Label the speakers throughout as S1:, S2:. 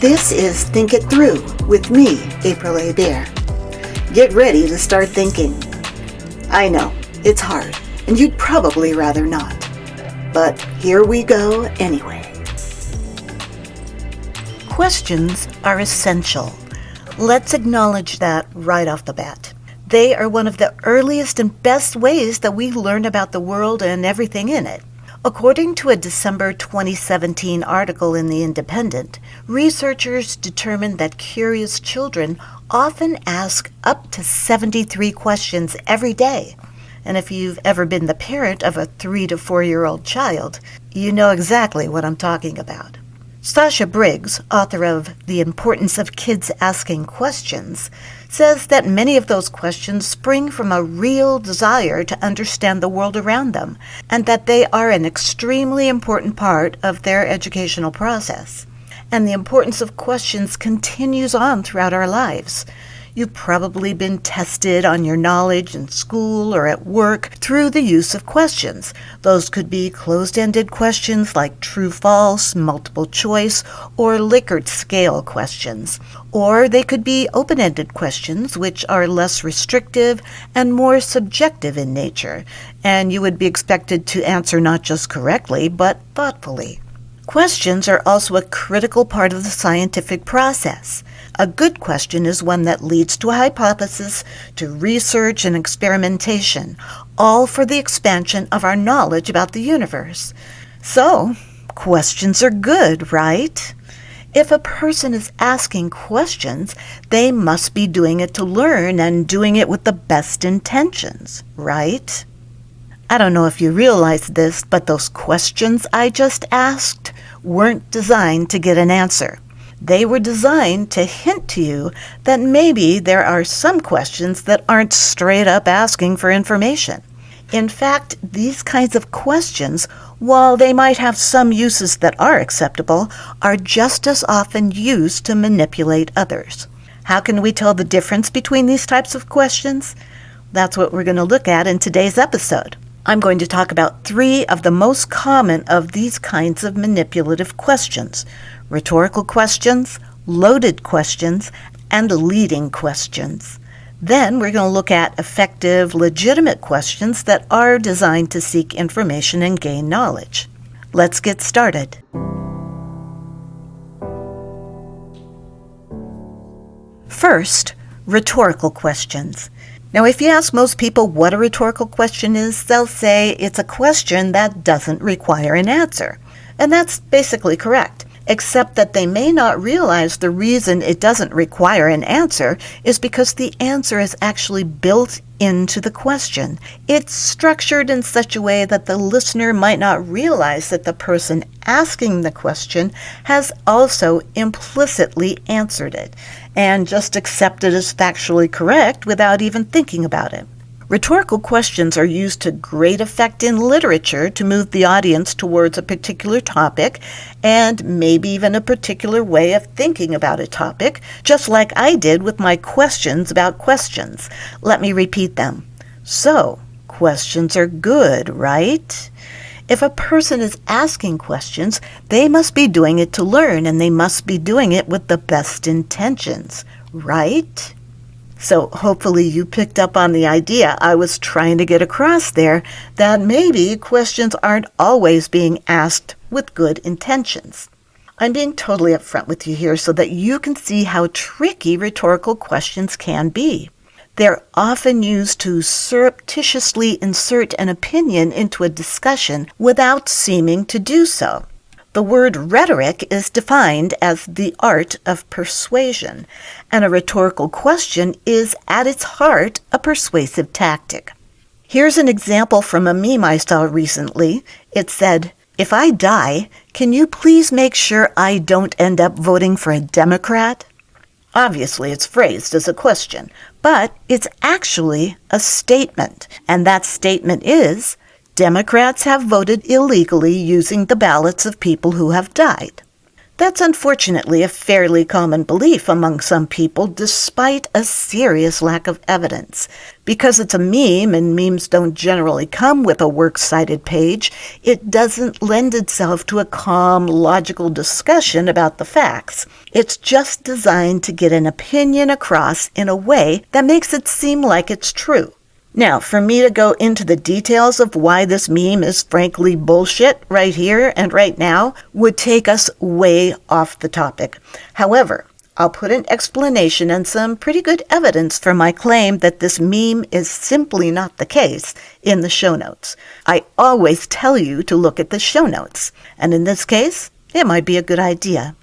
S1: This is Think It Through with me, April A. Bear. Get ready to start thinking. I know, it's hard, and you'd probably rather not. But here we go anyway. Questions are essential. Let's acknowledge that right off the bat. They are one of the earliest and best ways that we learn about the world and everything in it. According to a December 2017 article in The Independent, researchers determined that curious children often ask up to 73 questions every day. And if you've ever been the parent of a 3 to 4-year-old child, you know exactly what I'm talking about. Sasha Briggs, author of The Importance of Kids Asking Questions, says that many of those questions spring from a real desire to understand the world around them, and that they are an extremely important part of their educational process. And the importance of questions continues on throughout our lives. You've probably been tested on your knowledge in school or at work through the use of questions. Those could be closed-ended questions like true-false, multiple choice, or Likert scale questions. Or they could be open-ended questions, which are less restrictive and more subjective in nature, and you would be expected to answer not just correctly, but thoughtfully. Questions are also a critical part of the scientific process. A good question is one that leads to a hypothesis, to research and experimentation, all for the expansion of our knowledge about the universe. So, questions are good, right? If a person is asking questions, they must be doing it to learn and doing it with the best intentions, right? I don't know if you realize this, but those questions I just asked weren't designed to get an answer. They were designed to hint to you that maybe there are some questions that aren't straight up asking for information. In fact, these kinds of questions, while they might have some uses that are acceptable, are just as often used to manipulate others. How can we tell the difference between these types of questions? That's what we're going to look at in today's episode. I'm going to talk about 3 of the most common of these kinds of manipulative questions: rhetorical questions, loaded questions, and leading questions. Then we're going to look at effective, legitimate questions that are designed to seek information and gain knowledge. Let's get started. First, rhetorical questions. Now, if you ask most people what a rhetorical question is, they'll say it's a question that doesn't require an answer. And that's basically correct, except that they may not realize the reason it doesn't require an answer is because the answer is actually built into the question. It's structured in such a way that the listener might not realize that the person asking the question has also implicitly answered it, and just accept it as factually correct without even thinking about it. Rhetorical questions are used to great effect in literature to move the audience towards a particular topic and maybe even a particular way of thinking about a topic, just like I did with my questions about questions. Let me repeat them. So, questions are good, right? If a person is asking questions, they must be doing it to learn, and they must be doing it with the best intentions, right? So hopefully you picked up on the idea I was trying to get across there, that maybe questions aren't always being asked with good intentions. I'm being totally upfront with you here so that you can see how tricky rhetorical questions can be. They're often used to surreptitiously insert an opinion into a discussion without seeming to do so. The word rhetoric is defined as the art of persuasion, and a rhetorical question is at its heart a persuasive tactic. Here's an example from a meme I saw recently. It said, "If I die, can you please make sure I don't end up voting for a Democrat?" Obviously, it's phrased as a question, but it's actually a statement, and that statement is, Democrats have voted illegally using the ballots of people who have died. That's unfortunately a fairly common belief among some people, despite a serious lack of evidence. Because it's a meme, and memes don't generally come with a works cited page, it doesn't lend itself to a calm, logical discussion about the facts. It's just designed to get an opinion across in a way that makes it seem like it's true. Now, for me to go into the details of why this meme is frankly bullshit right here and right now would take us way off the topic. However, I'll put an explanation and some pretty good evidence for my claim that this meme is simply not the case in the show notes. I always tell you to look at the show notes, and in this case, it might be a good idea.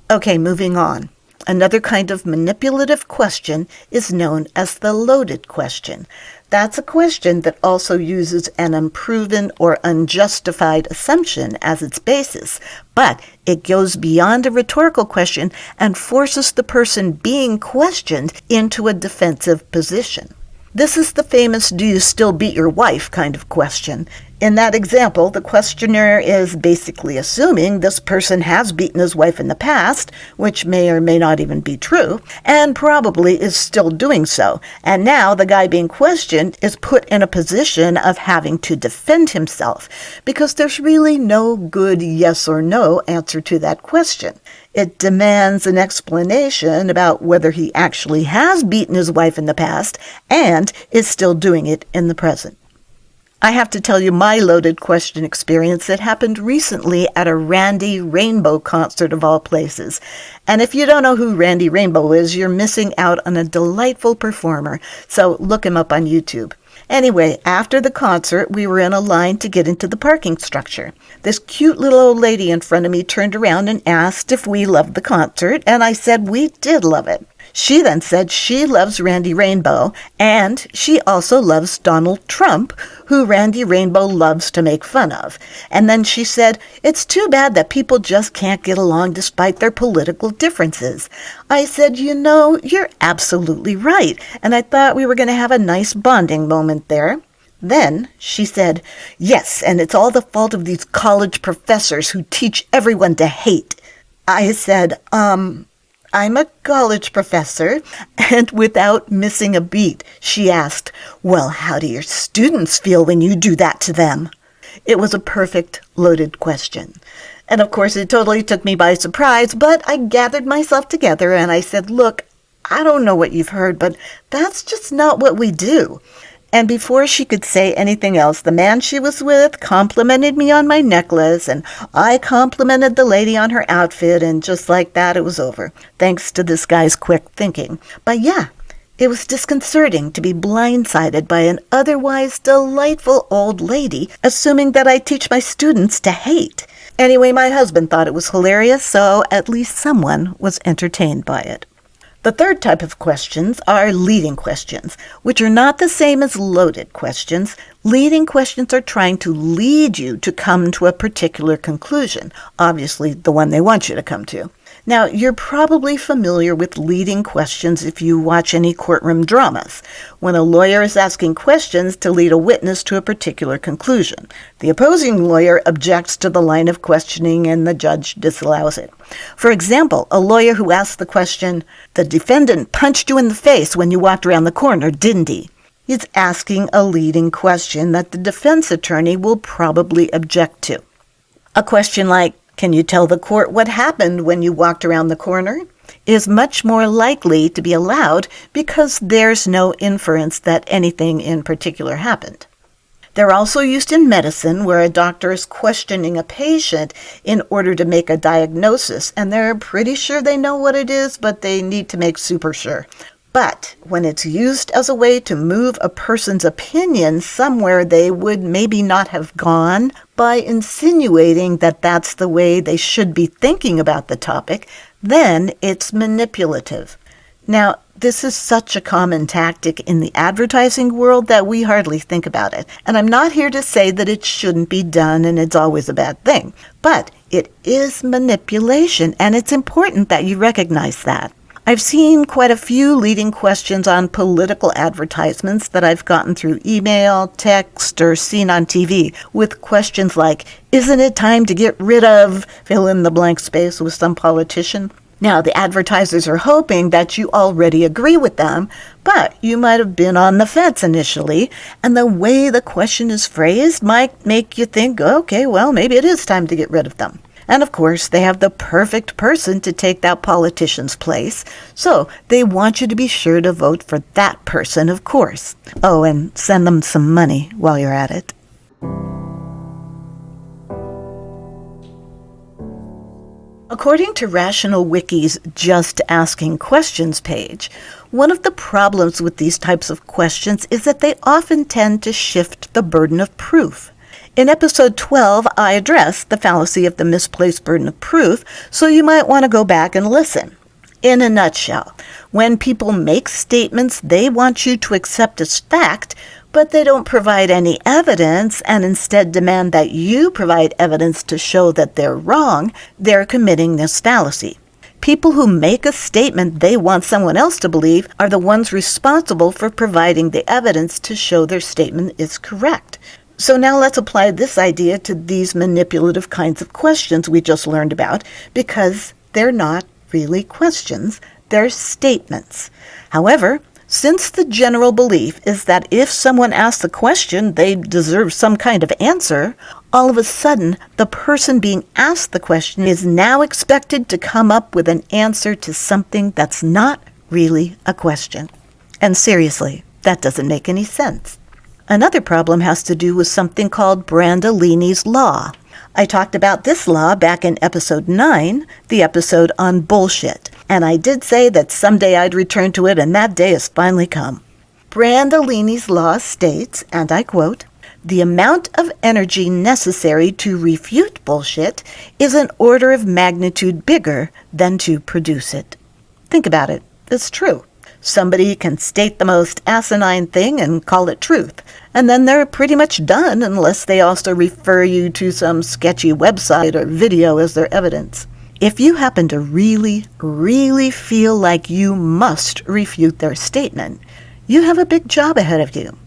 S1: Okay, moving on. Another kind of manipulative question is known as the loaded question. That's a question that also uses an unproven or unjustified assumption as its basis, but it goes beyond a rhetorical question and forces the person being questioned into a defensive position. This is the famous "do you still beat your wife" kind of question. In that example, the questioner is basically assuming this person has beaten his wife in the past, which may or may not even be true, and probably is still doing so. And now the guy being questioned is put in a position of having to defend himself, because there's really no good yes or no answer to that question. It demands an explanation about whether he actually has beaten his wife in the past and is still doing it in the present. I have to tell you my loaded question experience that happened recently at a Randy Rainbow concert of all places. And if you don't know who Randy Rainbow is, you're missing out on a delightful performer, so look him up on YouTube. Anyway, after the concert, we were in a line to get into the parking structure. This cute little old lady in front of me turned around and asked if we loved the concert, and I said we did love it. She then said she loves Randy Rainbow, and she also loves Donald Trump, who Randy Rainbow loves to make fun of. And then she said, it's too bad that people just can't get along despite their political differences. I said, you know, you're absolutely right, and I thought we were going to have a nice bonding moment there. Then she said, yes, and it's all the fault of these college professors who teach everyone to hate. I said, I'm a college professor, and without missing a beat, she asked, well, how do your students feel when you do that to them? It was a perfect loaded question. And of course, it totally took me by surprise, but I gathered myself together and I said, look, I don't know what you've heard, but that's just not what we do. And before she could say anything else, the man she was with complimented me on my necklace, and I complimented the lady on her outfit, and just like that, it was over, thanks to this guy's quick thinking. But yeah, it was disconcerting to be blindsided by an otherwise delightful old lady, assuming that I teach my students to hate. Anyway, my husband thought it was hilarious, so at least someone was entertained by it. The third type of questions are leading questions, which are not the same as loaded questions. Leading questions are trying to lead you to come to a particular conclusion, obviously the one they want you to come to. Now, you're probably familiar with leading questions if you watch any courtroom dramas, when a lawyer is asking questions to lead a witness to a particular conclusion. The opposing lawyer objects to the line of questioning and the judge disallows it. For example, a lawyer who asks the question, the defendant punched you in the face when you walked around the corner, didn't he? He's asking a leading question that the defense attorney will probably object to. A question like, can you tell the court what happened when you walked around the corner? Is much more likely to be allowed because there's no inference that anything in particular happened. They're also used in medicine where a doctor is questioning a patient in order to make a diagnosis, and they're pretty sure they know what it is, but they need to make super sure. But when it's used as a way to move a person's opinion somewhere they would maybe not have gone by insinuating that that's the way they should be thinking about the topic, then it's manipulative. Now, this is such a common tactic in the advertising world that we hardly think about it. And I'm not here to say that it shouldn't be done and it's always a bad thing. But it is manipulation, and it's important that you recognize that. I've seen quite a few leading questions on political advertisements that I've gotten through email, text, or seen on TV, with questions like, isn't it time to get rid of, fill in the blank space with some politician? Now, the advertisers are hoping that you already agree with them, but you might have been on the fence initially, and the way the question is phrased might make you think, okay, well, maybe it is time to get rid of them. And of course, they have the perfect person to take that politician's place, so they want you to be sure to vote for that person, of course. Oh, and send them some money while you're at it. According to Rational Wiki's Just Asking Questions page, one of the problems with these types of questions is that they often tend to shift the burden of proof. In episode 12, I addressed the fallacy of the misplaced burden of proof, so you might want to go back and listen. In a nutshell, when people make statements they want you to accept as fact, but they don't provide any evidence and instead demand that you provide evidence to show that they're wrong, they're committing this fallacy. People who make a statement they want someone else to believe are the ones responsible for providing the evidence to show their statement is correct. So now let's apply this idea to these manipulative kinds of questions we just learned about, because they're not really questions, they're statements. However, since the general belief is that if someone asks a question, they deserve some kind of answer, all of a sudden, the person being asked the question is now expected to come up with an answer to something that's not really a question. And seriously, that doesn't make any sense. Another problem has to do with something called Brandolini's Law. I talked about this law back in episode 9, the episode on bullshit, and I did say that someday I'd return to it, and that day has finally come. Brandolini's Law states, and I quote, "The amount of energy necessary to refute bullshit is an order of magnitude bigger than to produce it." Think about it. It's true. Somebody can state the most asinine thing and call it truth, and then they're pretty much done unless they also refer you to some sketchy website or video as their evidence. If you happen to really, really feel like you must refute their statement, you have a big job ahead of you.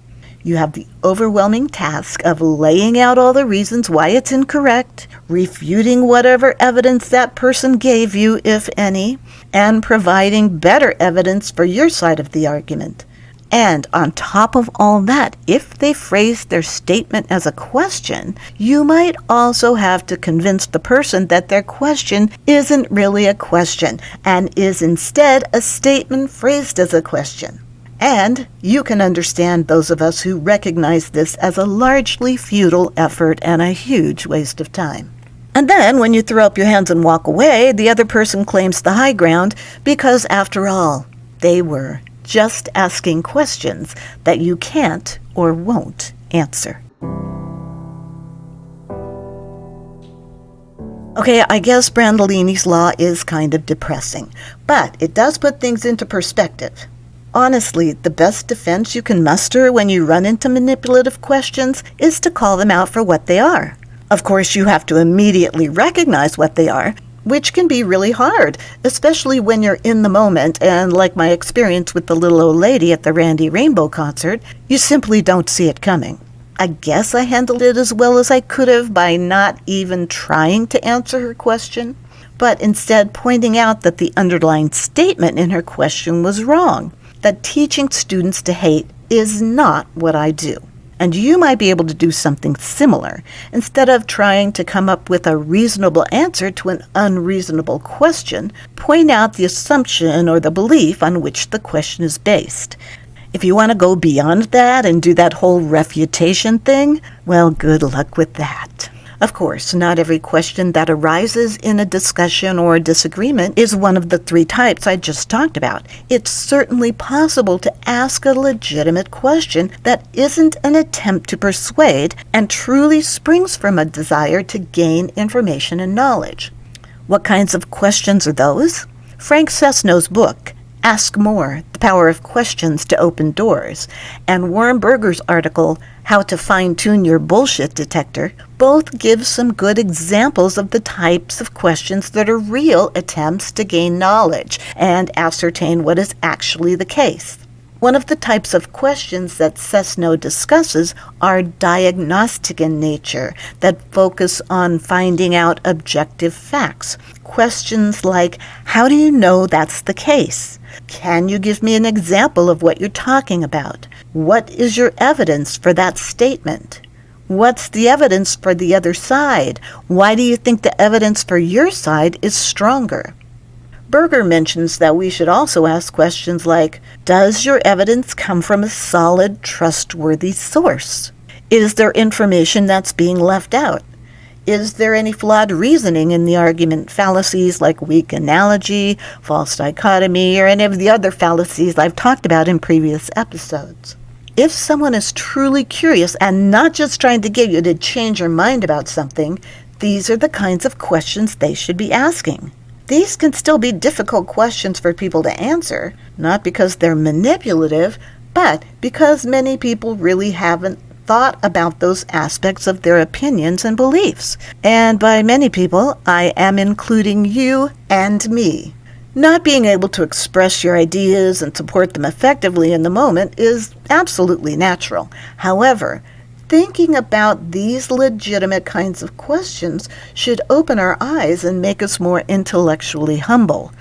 S1: You have the overwhelming task of laying out all the reasons why it's incorrect, refuting whatever evidence that person gave you, if any, and providing better evidence for your side of the argument. And on top of all that, if they phrase their statement as a question, you might also have to convince the person that their question isn't really a question and is instead a statement phrased as a question. And you can understand those of us who recognize this as a largely futile effort and a huge waste of time. And then, when you throw up your hands and walk away, the other person claims the high ground because, after all, they were just asking questions that you can't or won't answer. Okay, I guess Brandolini's Law is kind of depressing, but it does put things into perspective. Honestly, the best defense you can muster when you run into manipulative questions is to call them out for what they are. Of course, you have to immediately recognize what they are, which can be really hard, especially when you're in the moment, and like my experience with the little old lady at the Randy Rainbow concert, you simply don't see it coming. I guess I handled it as well as I could have by not even trying to answer her question, but instead pointing out that the underlying statement in her question was wrong. That teaching students to hate is not what I do. And you might be able to do something similar. Instead of trying to come up with a reasonable answer to an unreasonable question, point out the assumption or the belief on which the question is based. If you want to go beyond that and do that whole refutation thing, well, good luck with that. Of course, not every question that arises in a discussion or a disagreement is one of the three types I just talked about. It's certainly possible to ask a legitimate question that isn't an attempt to persuade and truly springs from a desire to gain information and knowledge. What kinds of questions are those? Frank Cessno's book, Ask More, The Power of Questions to Open Doors, and Warren Berger's article, How to Fine-Tune Your Bullshit Detector, both give some good examples of the types of questions that are real attempts to gain knowledge and ascertain what is actually the case. One of the types of questions that Cessno discusses are diagnostic in nature that focus on finding out objective facts. Questions like, how do you know that's the case? Can you give me an example of what you're talking about? What is your evidence for that statement? What's the evidence for the other side? Why do you think the evidence for your side is stronger? Berger mentions that we should also ask questions like, does your evidence come from a solid, trustworthy source? Is there information that's being left out? Is there any flawed reasoning in the argument, fallacies like weak analogy, false dichotomy, or any of the other fallacies I've talked about in previous episodes? If someone is truly curious and not just trying to get you to change your mind about something, these are the kinds of questions they should be asking. These can still be difficult questions for people to answer, not because they're manipulative, but because many people really haven't thought about those aspects of their opinions and beliefs. And by many people, I am including you and me. Not being able to express your ideas and support them effectively in the moment is absolutely natural. However, thinking about these legitimate kinds of questions should open our eyes and make us more intellectually humble,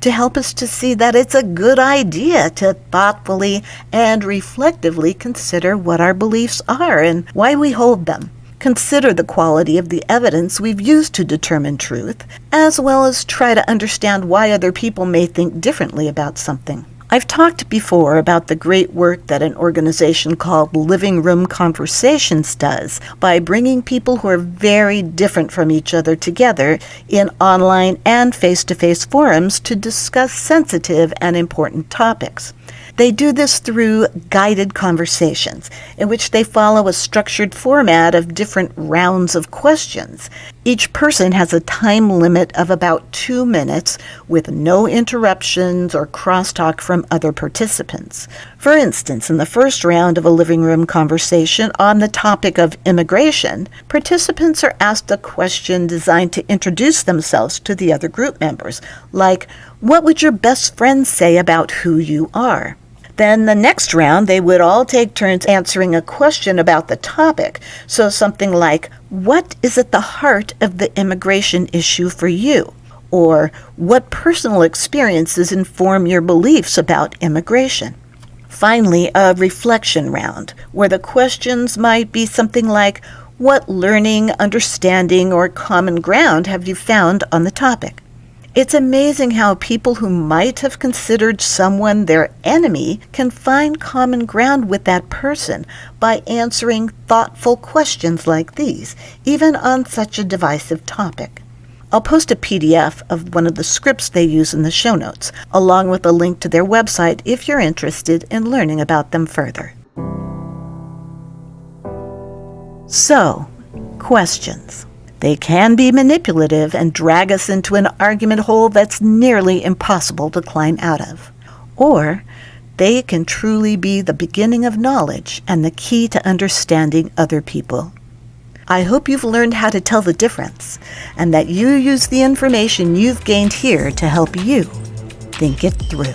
S1: to help us to see that it's a good idea to thoughtfully and reflectively consider what our beliefs are and why we hold them. Consider the quality of the evidence we've used to determine truth, as well as try to understand why other people may think differently about something. I've talked before about the great work that an organization called Living Room Conversations does by bringing people who are very different from each other together in online and face-to-face forums to discuss sensitive and important topics. They do this through guided conversations, in which they follow a structured format of different rounds of questions. Each person has a time limit of about 2 minutes, with no interruptions or crosstalk from other participants. For instance, in the first round of a living room conversation on the topic of immigration, participants are asked a question designed to introduce themselves to the other group members, like, what would your best friend say about who you are? Then the next round, they would all take turns answering a question about the topic. So something like, what is at the heart of the immigration issue for you? Or what personal experiences inform your beliefs about immigration? Finally, a reflection round, where the questions might be something like, what learning, understanding, or common ground have you found on the topic? It's amazing how people who might have considered someone their enemy can find common ground with that person by answering thoughtful questions like these, even on such a divisive topic. I'll post a PDF of one of the scripts they use in the show notes, along with a link to their website if you're interested in learning about them further. So, questions. They can be manipulative and drag us into an argument hole that's nearly impossible to climb out of. Or they can truly be the beginning of knowledge and the key to understanding other people. I hope you've learned how to tell the difference, and that you use the information you've gained here to help you think it through.